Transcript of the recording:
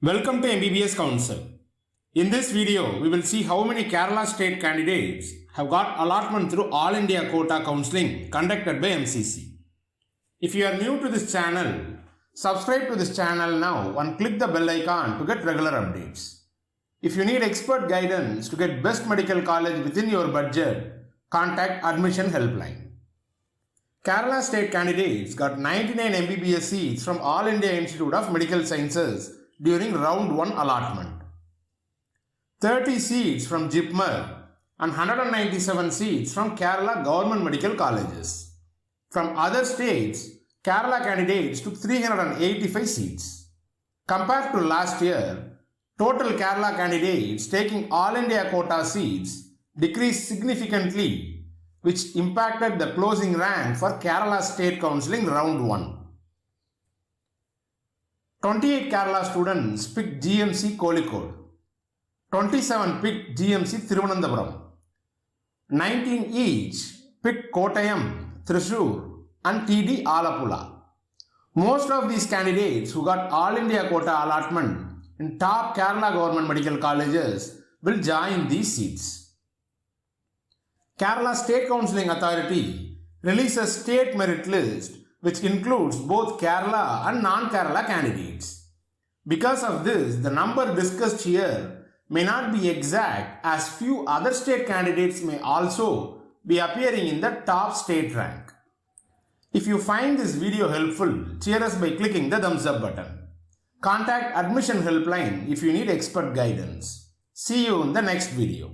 Welcome to MBBSCouncil. In this video, we will see how many Kerala state candidates have got allotment through All India Quota counselling conducted by MCC. If you are new to this channel, subscribe to this channel now and click the bell icon to get regular updates. If you need expert guidance to get best medical college within your budget, contact Admission Helpline. Kerala state candidates got 99 MBBS seats from All India Institute of Medical Sciences during round 1 allotment. 30 seats from JIPMER and 197 seats from Kerala government medical colleges. From other states, Kerala candidates took 385 seats. Compared to last year, total Kerala candidates taking All India quota seats decreased significantly, which impacted the closing rank for Kerala State Counselling round 1. 28 Kerala students picked GMC Kozhikode, 27 picked GMC Thiruvananthapuram, 19 each picked Kottayam, Thrissur and TD Alappuzha. Most of these candidates who got All India quota allotment in top Kerala government medical colleges will join these seats. Kerala State Counselling Authority releases state merit list which includes both Kerala and non-Kerala candidates. Because of this, the number discussed here may not be exact, as few other state candidates may also be appearing in the top state rank. If you find this video helpful, cheer us by clicking the thumbs up button. Contact Admission Helpline if you need expert guidance. See you in the next video.